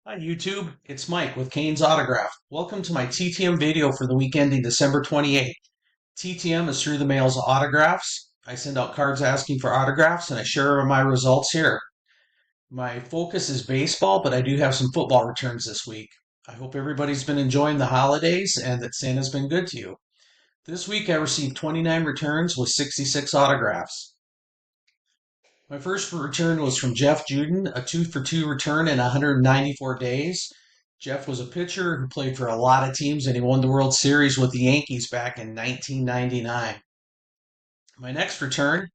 Hi YouTube, it's Mike with Kane's Autograph. Welcome to my TTM video for the week ending December 28th. TTM is through the mail's autographs. I send out cards asking for autographs and I share my results here. My focus is baseball, but I do have some football returns this week. I hope everybody's been enjoying the holidays and that Santa's been good to you. This week I received 29 returns with 66 autographs. My first return was from Jeff Juden, a 2-for-2 return in 194 days. Jeff was a pitcher who played for a lot of teams and he won the World Series with the Yankees back in 1999. My next return,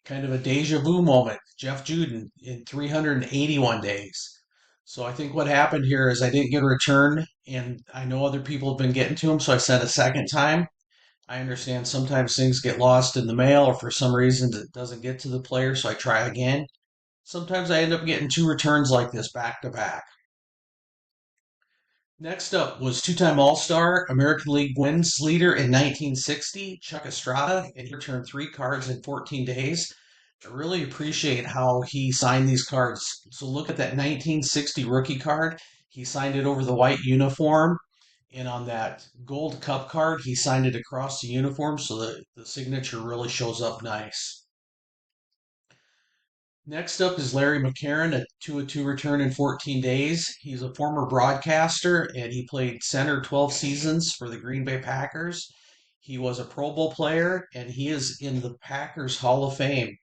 kind of a deja vu moment, Jeff Juden in 381 days. So I think what happened here is I didn't get a return and I know other people have been getting to him, so I sent a second time. I understand sometimes things get lost in the mail or for some reason it doesn't get to the player, so I try again. Sometimes I end up getting two returns like this back to back. Next up was two-time All-Star, American League wins leader in 1960, Chuck Estrada, and he returned three cards in 14 days. I really appreciate how he signed these cards. So look at that 1960 rookie card. He signed it over the white uniform, and on that gold cup card, he signed it across the uniform so that the signature really shows up nice. Next up is Larry McCarron, a 2-2 return in 14 days. He's a former broadcaster and he played center 12 seasons for the Green Bay Packers. He was a Pro Bowl player and he is in the Packers Hall of Fame.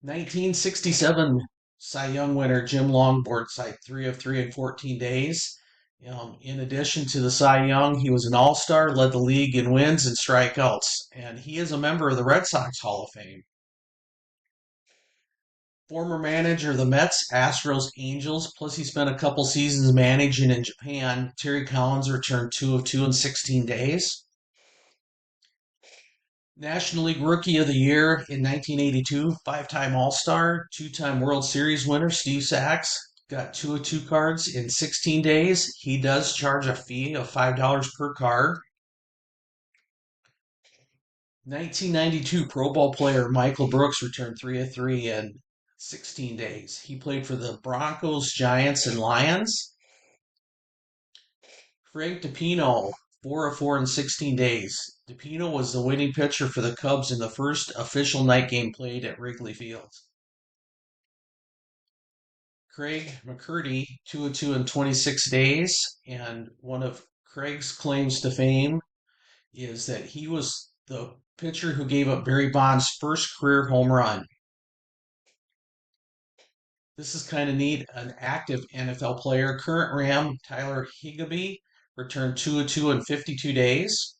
1967 Cy Young winner Jim Longboard side 3 of 3 in 14 days. In addition to the Cy Young, he was an all-star, led the league in wins and strikeouts, and he is a member of the Red Sox Hall of Fame. Former manager of the Mets, Astros, Angels, plus he spent a couple seasons managing in Japan. Terry Collins returned 2 of 2 in 16 days. National League Rookie of the Year in 1982, five-time All-Star, two-time World Series winner, Steve Sachs, got 2 of 2 cards in 16 days. He does charge a fee of $5 per card. 1992 Pro Bowl player Michael Brooks returned 3 of 3 in 16 days. He played for the Broncos, Giants, and Lions. Frank DiPino, 4 of 4 in 16 days. DiPino was the winning pitcher for the Cubs in the first official night game played at Wrigley Field. Craig McCurdy, 2 of 2 in 26 days. And one of Craig's claims to fame is that he was the pitcher who gave up Barry Bonds' first career home run. This is kind of neat. An active NFL player, current Ram Tyler Higbee, returned 2 of 2 in 52 days.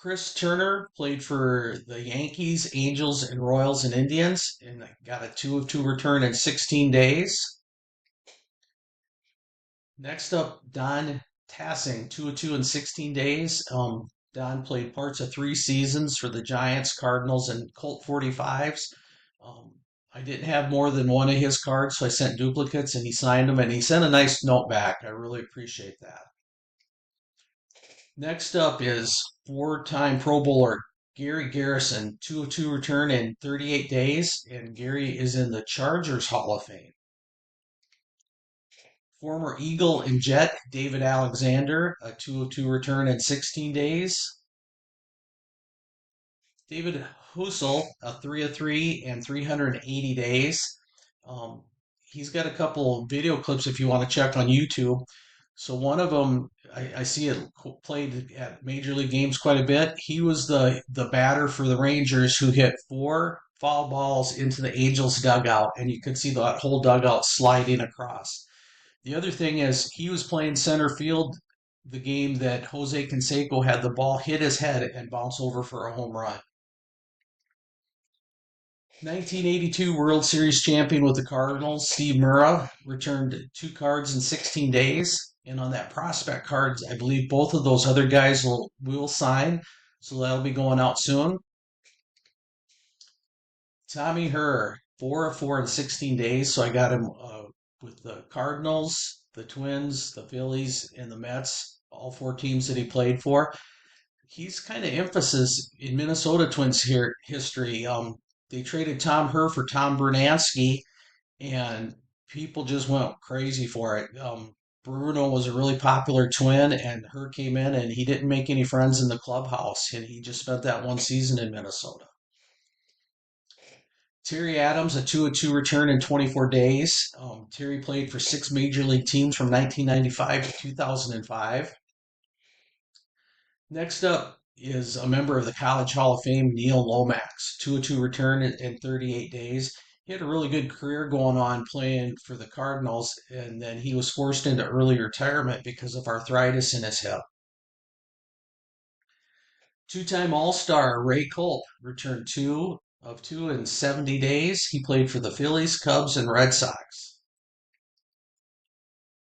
Chris Turner played for the Yankees, Angels, and Royals and Indians, and got a 2 of 2 return in 16 days. Next up, Don Tassing, 2 of 2 in 16 days. Don played parts of 3 seasons for the Giants, Cardinals, and Colt 45s. Um, I didn't have more than one of his cards, so I sent duplicates and he signed them and he sent a nice note back. I really appreciate that. Next up is four-time Pro Bowler Gary Garrison, 2 of 2 return in 38 days, and Gary is in the Chargers Hall of Fame. Former Eagle and Jet David Alexander, a 2 of 2 return in 16 days. David Hussel, a 3 of 3 in 380 days. Um, he's got a couple video clips if you want to check on YouTube. So one of them, I see it played at Major League games quite a bit. He was the batter for the Rangers who hit 4 foul balls into the Angels dugout, and you could see that whole dugout sliding across. The other thing is he was playing center field the game that Jose Canseco had the ball hit his head and bounce over for a home run. 1982 World Series champion with the Cardinals, Steve Murrah, returned 2 cards in 16 days. And on that prospect cards, I believe both of those other guys will sign. So that'll be going out soon. Tommy Herr, 4 of 4 in 16 days. So I got him with the Cardinals, the Twins, the Phillies, and the Mets, all 4 teams that he played for. He's kind of emphasis in Minnesota Twins here history. They traded Tom Herr for Tom Bernansky, and people just went crazy for it. Bruno was a really popular twin, and Hurt came in, and he didn't make any friends in the clubhouse, and he just spent that one season in Minnesota. Terry Adams, a 2-2 return in 24 days. Terry played for six major league teams from 1995 to 2005. Next up is a member of the College Hall of Fame, Neil Lomax, 2-2 return in 38 days. He had a really good career going on playing for the Cardinals, and then he was forced into early retirement because of arthritis in his hip. Two-time All-Star Ray Culp returned 2 of 2 in 70 days. He played for the Phillies, Cubs, and Red Sox.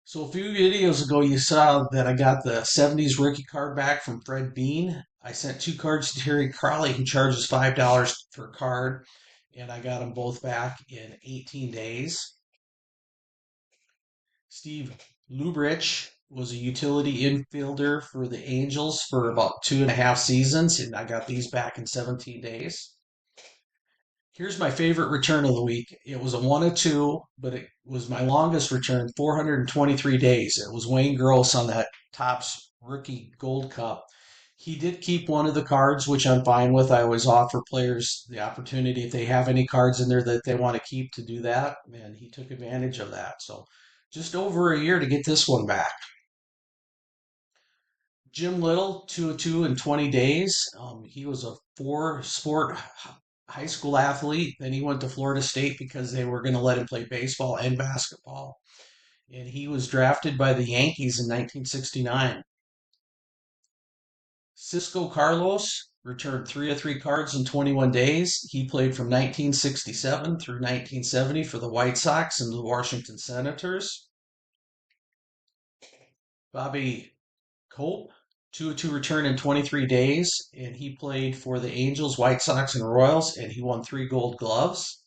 So a few videos ago, you saw that I got the 70s rookie card back from Fred Bean. I sent two cards to Terry Crowley, who charges $5 per card, and I got them both back in 18 days. Steve Lubrich was a utility infielder for the Angels for about 2.5 seasons, and I got these back in 17 days. Here's my favorite return of the week. It was a 1-2, but it was my longest return, 423 days. It was Wayne Gross on that Topps Rookie Gold Cup. He did keep one of the cards, which I'm fine with. I always offer players the opportunity, if they have any cards in there that they want to keep, to do that, and he took advantage of that. So just over a year to get this one back. Jim Little, 2-2 in 20 days. He was a four-sport high school athlete. Then he went to Florida State because they were going to let him play baseball and basketball. And he was drafted by the Yankees in 1969. Cisco Carlos returned 3 of 3 cards in 21 days. He played from 1967 through 1970 for the White Sox and the Washington Senators. Bobby Cope, 2-2 return in 23 days, and he played for the Angels, White Sox, and Royals, and he won 3 Gold Gloves.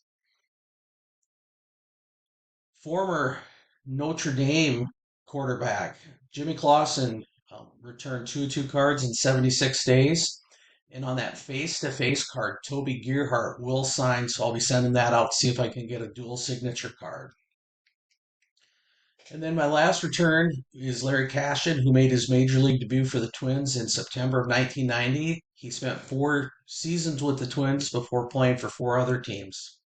Former Notre Dame quarterback Jimmy Clausen returned 2-2 cards in 76 days. And on that face-to-face card, Toby Gerhart will sign, so I'll be sending that out to see if I can get a dual signature card. And then my last return is Larry Cashin, who made his major league debut for the Twins in September of 1990. He spent 4 seasons with the Twins before playing for 4 other teams.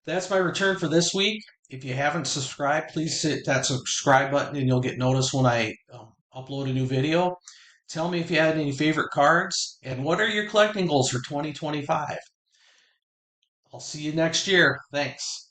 That's my return for this week. If you haven't subscribed, please hit that subscribe button and you'll get notice when I upload a new video. Tell me if you had any favorite cards and what are your collecting goals for 2025. I'll see you next year. Thanks.